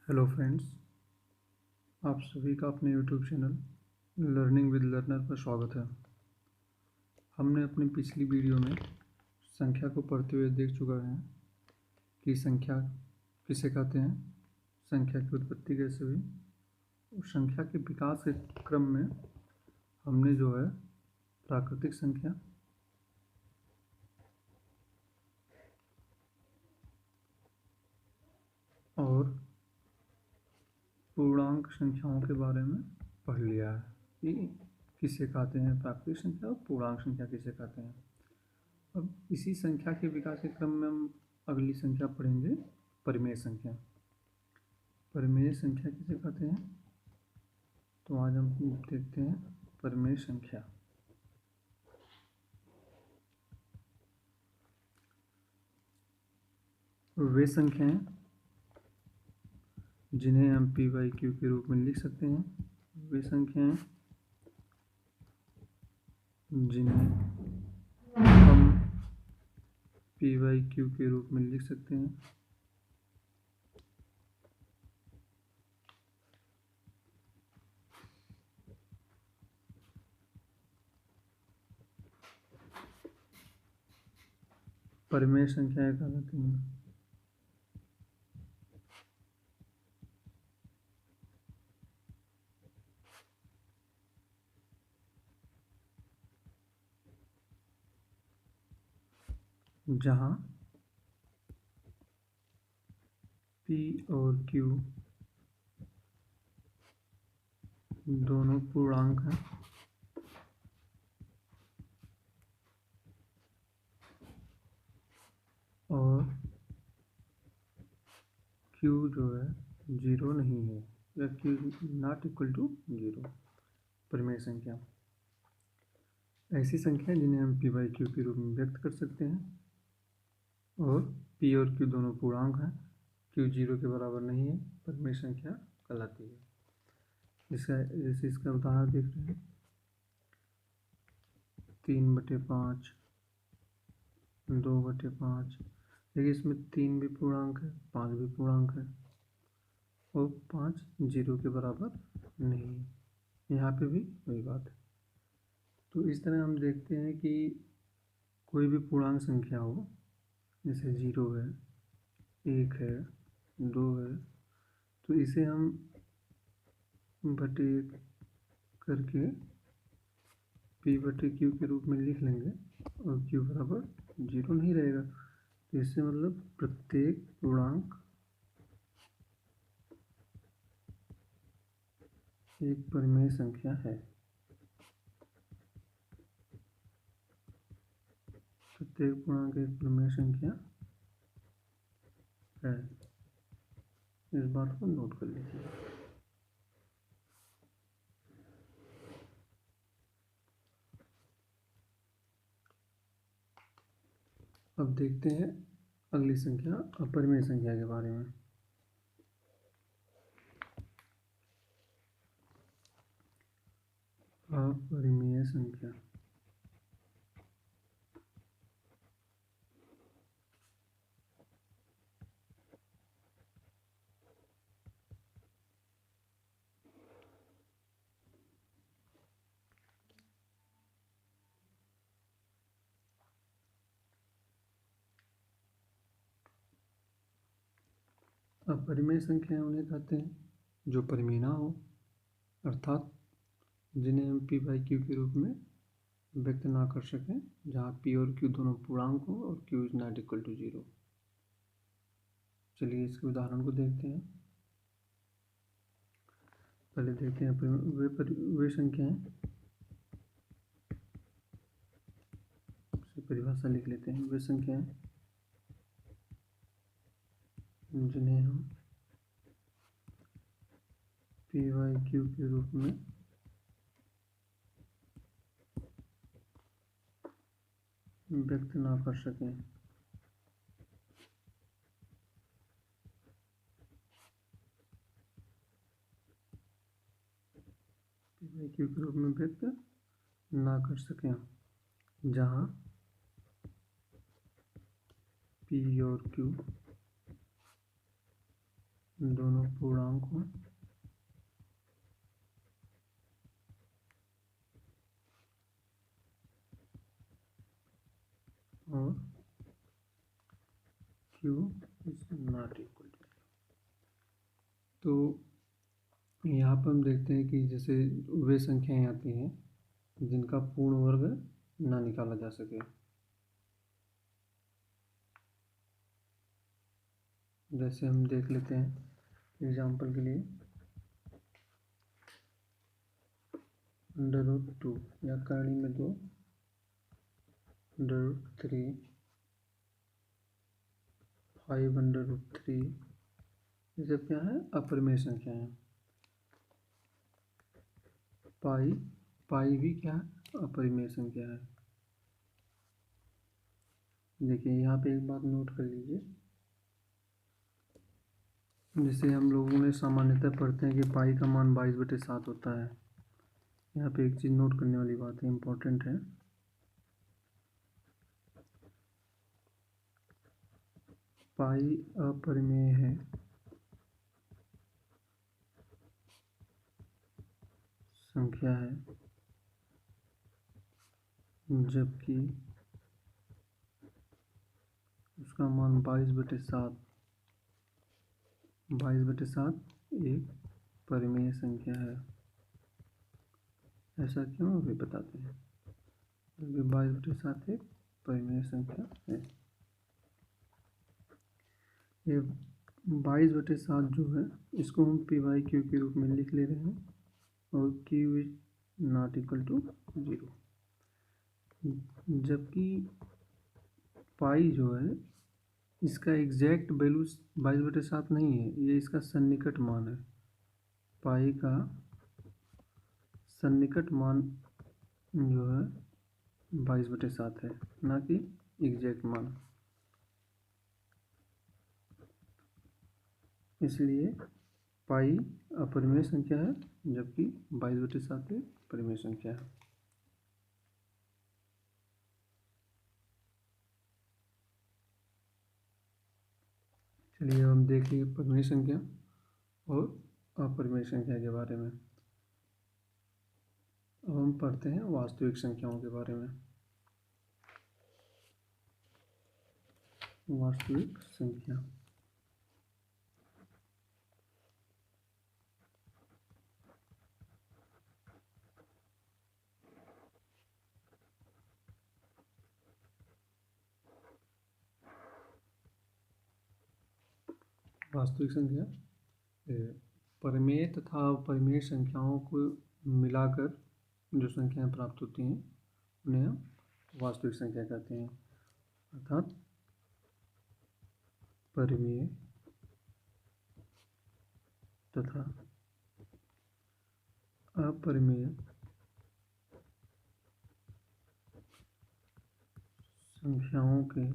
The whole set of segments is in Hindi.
हेलो फ्रेंड्स, आप सभी का अपने YouTube channel learning with learner पर स्वागत है। हमने अपनी पिछली वीडियो में संख्या को पढ़ते हुए देख चुका है कि संख्या किसे कहते हैं, संख्या की उत्पत्ति कैसे हुई और संख्या के विकास के क्रम में हमने जो है प्राकृतिक संख्या, और पूर्णांक संख्याओं के बारे में पढ़ लिया है कि किसे कहते हैं प्राकृतिक संख्या और पूर्णांक संख्या किसे कहते हैं। अब इसी संख्या के विकास के क्रम में हम अगली संख्या पढ़ेंगे, परिमेय संख्या। परिमेय संख्या किसे कहते हैं, तो आज हम देखते हैं परिमेय संख्या। वे संख्याएं जिन्हें हम p/q के रूप में लिख सकते हैं, वे संख्याएं जिन्हें हम p/q के रूप में लिख सकते हैं, परिमेय संख्याएं कहलाती हैं। जहाँ p और q दोनों पूर्णांक हैं और q जो है जीरो नहीं है या q not equal to zero. परिमेय संख्या ऐसी संख्या जिन्हें हम p/q के रूप में व्यक्त कर सकते हैं और p और q दोनों पूर्णांक हैं, q जीरो के बराबर नहीं है, परिमेय संख्या कहलाती है। जैसे इसका उदाहरण देख रहे हैं, 3/5, 2/5। देखिए इसमें 3 भी पूर्णांक है, 5 भी पूर्णांक है और 5 जीरो के बराबर नहीं है। यहाँ पे भी वही बात है। तो इस तरह हम देखते हैं कि कोई भी पूर्णांक संख्या हो, जैसे 0 है, 1 है, 2 है, तो इसे हम बटे करके p/q के रूप में लिख लेंगे और q बराबर जीरो नहीं रहेगा। तो इससे मतलब प्रत्येक पूर्णांक एक परिमेय संख्या है। प्रत्येक पूर्णांक एक परिमेय संख्या है। इस बात को नोट कर लीजिए। अब देखते हैं अगली संख्या, अपरिमेय संख्या के बारे में। अपरिमेय संख्या अपरिमेय संख्या उन्हें कहते हैं जो परिमेय ना हो, अर्थात जिन्हें हम p/q के रूप में व्यक्त ना कर सकें, जहाँ p और q दोनों पूर्णांक हो और q is not equal to zero. चलिए इसके उदाहरण को देखते हैं। पहले देखते हैं वे संख्याएं, परिभाषा लिख लेते हैं। वे संख्याएं जिन्हें हम p/q के रूप में व्यक्त ना कर सकें, p/q के रूप में व्यक्त ना कर सकें, जहाँ p और q दोनों पूर्णांकों और q is not equal to. तो यहाँ पर हम देखते हैं कि जैसे वे संख्याएं आती हैं जिनका पूर्ण वर्ग ना निकाला जा सके। जैसे हम देख लेते हैं एग्जाम्पल के लिए √2 या करणी में 2 √3 5√3 ये सब क्या है? अपरिमेय संख्या है। पाई भी क्या है? अपरिमेय संख्या है। देखिए यहाँ पे एक बात नोट कर लीजिए, जिसे हम लोगों ने सामान्यतः पढ़ते हैं कि पाई का मान 22/7 होता है। यहाँ पे एक चीज़ नोट करने वाली बात है, इम्पोर्टेंट है। पाई अपरिमेय है संख्या है जबकि उसका मान 22/7 एक परिमेय संख्या है। ऐसा क्यों, अभी बताते हैं। क्योंकि 22/7 एक परिमेय संख्या है। ये 22/7 जो है इसको हम p/q के रूप में लिख ले रहे हैं और q is not equal to 0, जबकि पाई जो है इसका एग्जैक्ट वैल्यू 22/7 नहीं है, ये इसका सन्निकट मान है। पाई का सन्निकट मान जो है 22/7 है, ना कि एग्जैक्ट मान। इसलिए पाई अपरिमेय संख्या है जबकि 22/7 एक परिमेय संख्या है। चलिए हम देख लिए परिमेय संख्या और अपरिमेय संख्या के बारे में। अब हम पढ़ते हैं वास्तविक संख्याओं के बारे में। वास्तविक संख्या वास्तविक संख्या परिमेय तथा अपरिमेय संख्याओं को मिलाकर जो संख्याएं प्राप्त होती हैं उन्हें हम वास्तविक संख्या कहते हैं। अर्थात परिमेय तथा अपरिमेय संख्याओं के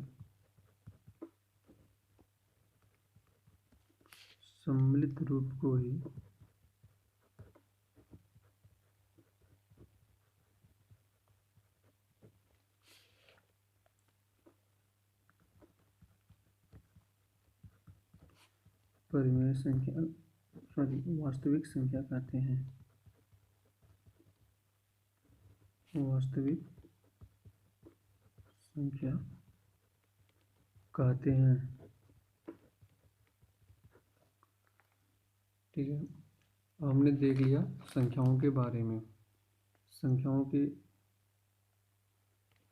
सम्मिलित रूप को ही परिमेय संख्या वास्तविक संख्या कहते हैं। वास्तविक संख्या कहते हैं। ठीक है, हमने देख लिया संख्याओं के बारे में। संख्याओं के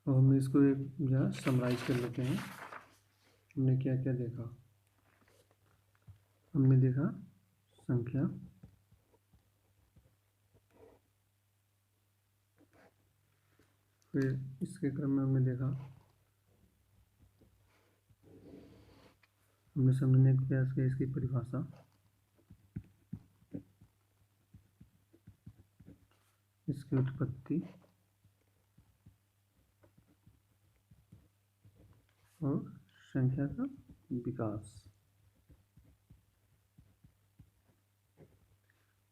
अब हम इसको एक जरा समराइज कर लेते हैं। हमने क्या क्या देखा? हमने देखा संख्या, फिर इसके क्रम में हमने देखा, हमने समझने का प्रयास किया इसकी परिभाषा, इसकी उत्पत्ति और संख्या का विकास।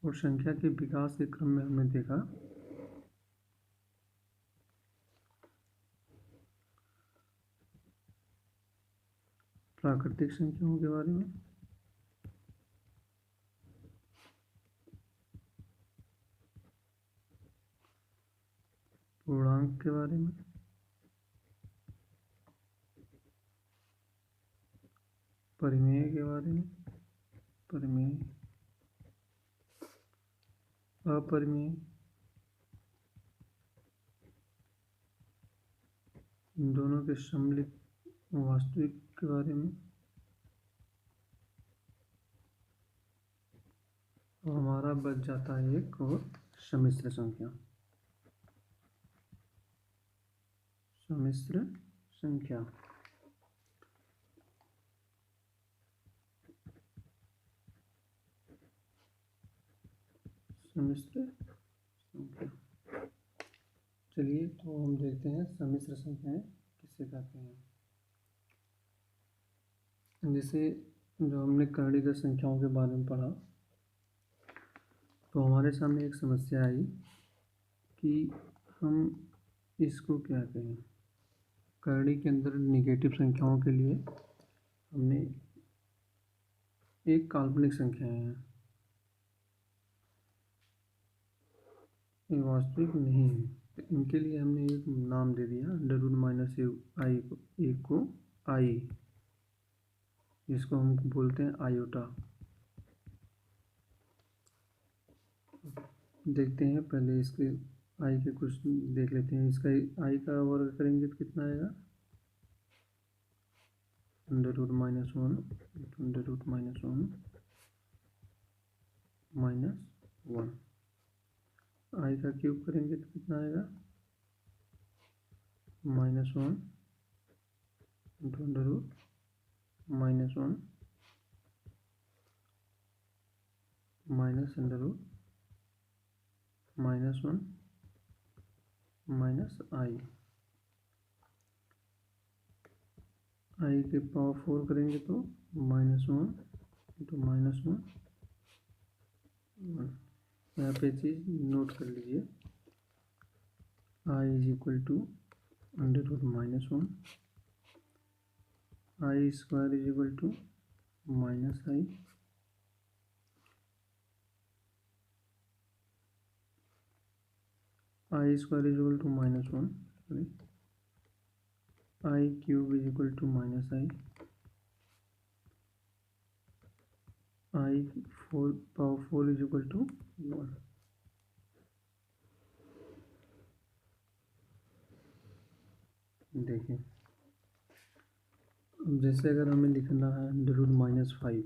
और संख्या के विकास के क्रम में हमने देखा प्राकृतिक संख्याओं के बारे में, पूर्णांक के बारे में, परिमेय के बारे में, परिमेय, अपरिमेय, इन दोनों के सम्मिलित वास्तविक के बारे में, और हमारा बच जाता है एक और सम्मिश्र संख्या। सम्मिश्र संख्या सम्मिश्र संख्या। चलिए तो हम देखते हैं सम्मिश्र संख्याएं किससे कहते हैं। जैसे जो हमने कर्णिका संख्याओं के बारे में पढ़ा, तो हमारे सामने एक समस्या आई कि हम इसको क्या कहें। कर्णी के अंदर निगेटिव संख्याओं के लिए हमने एक काल्पनिक संख्याएं हैं, ये वास्तविक नहीं है, तो इनके लिए हमने एक नाम दे दिया √-i को आई, जिसको हम बोलते हैं आयोटा। देखते हैं, पहले इसके आई के कुछ देख लेते हैं। इसका आई का वर्ग करेंगे तो कितना आएगा, √-1 -1 आई का क्यूब करेंगे तो कितना आएगा, -1 × √-1 -1 आई के पावर 4 करेंगे तो -1 × -1 यहाँ पे चीज़ नोट कर लीजिए। I = √-1, I square = -i, I square = -1, sorry, I cube = -i, I power 4 = 1। देखिए, अब जैसे अगर हमें लिखना है √-5,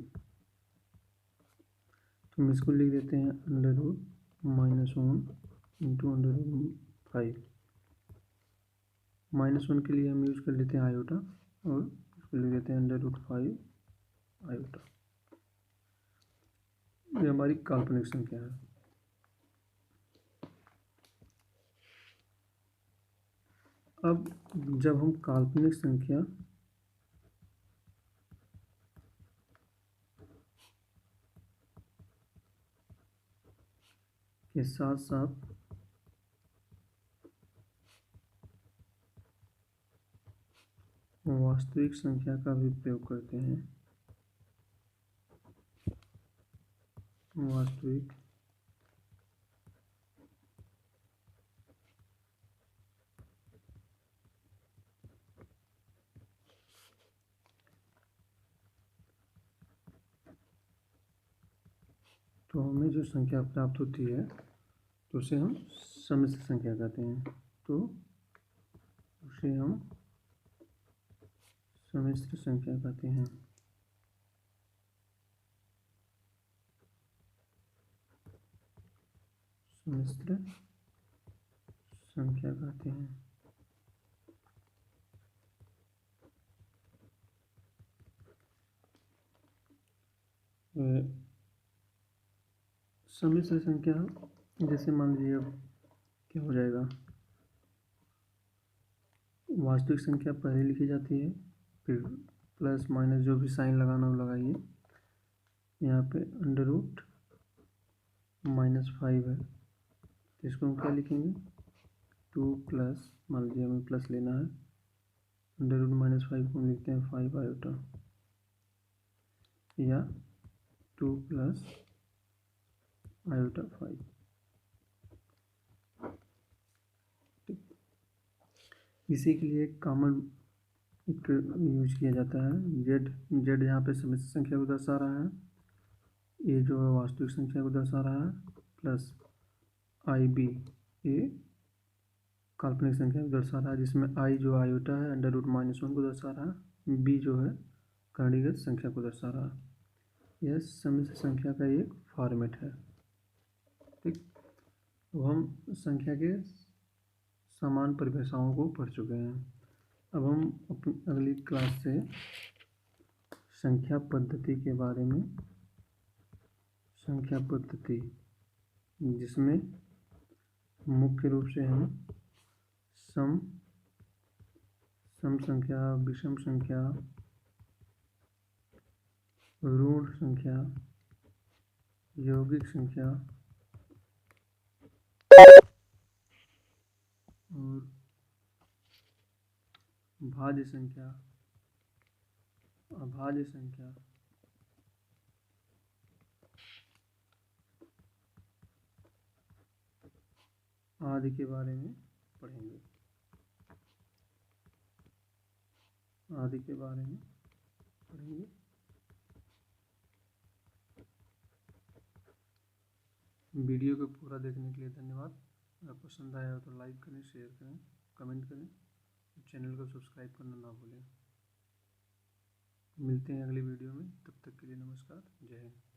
तो हम इसको लिख देते हैं √-1 × √5। -1 के लिए हम यूज कर लेते हैं आयोटा, और इसको लिख देते हैं √5 आयोटा। ये हमारी काल्पनिक संख्या है। अब जब हम काल्पनिक संख्या के साथ साथ वास्तविक संख्या का भी प्रयोग करते हैं, वास्तविक तो हमें जो संख्या प्राप्त होती है तो उसे हम सम्मिश्र संख्या कहते हैं। तो उसे हम सम्मिश्र संख्या कहते हैं। सम्मिश्र संख्या कहते हैं। सम्मिश्र संख्या जैसे मान लीजिए, अब क्या हो जाएगा, वास्तविक संख्या पहले लिखी जाती है, फिर प्लस माइनस जो भी साइन लगाना हो लगाइए। यहाँ पे √-5 है, तो इसको हम क्या लिखेंगे, 2 मान लीजिए हमें प्लस लेना है, √-5 को हम लिखते हैं 5 आयोटा, या 2 आयोटा 5। इसी के लिए कॉमन एक यूज किया जाता है। जेड जेड यहाँ पे समिश्र संख्या को दर्शा रहा है, ए जो है वास्तविक संख्या को दर्शा रहा है, प्लस आई बी ए काल्पनिक संख्या को दर्शा रहा है, जिसमें आई जो आयोटा है अंडर रूट -1 को दर्शा रहा है, बी जो है करणीगत संख्या को दर्शा रहा है। यह समिश्र संख्या का एक फॉर्मेट है। ठीक, तो हम संख्या के समान परिभाषाओं को पढ़ चुके हैं। अब हम अपनी अगली क्लास से संख्या पद्धति के बारे में, संख्या पद्धति जिसमें मुख्य रूप से हम सम संख्या, विषम संख्या, ऋण संख्या, यौगिक संख्या और भाज्य संख्या, अभाज्य संख्या आदि के बारे में पढ़ेंगे। वीडियो को पूरा देखने के लिए धन्यवाद। अगर पसंद आया हो तो लाइक करें, शेयर करें, कमेंट करें, चैनल को सब्सक्राइब करना ना भूलें। मिलते हैं अगली वीडियो में, तब तक के लिए नमस्कार, जय हिंद।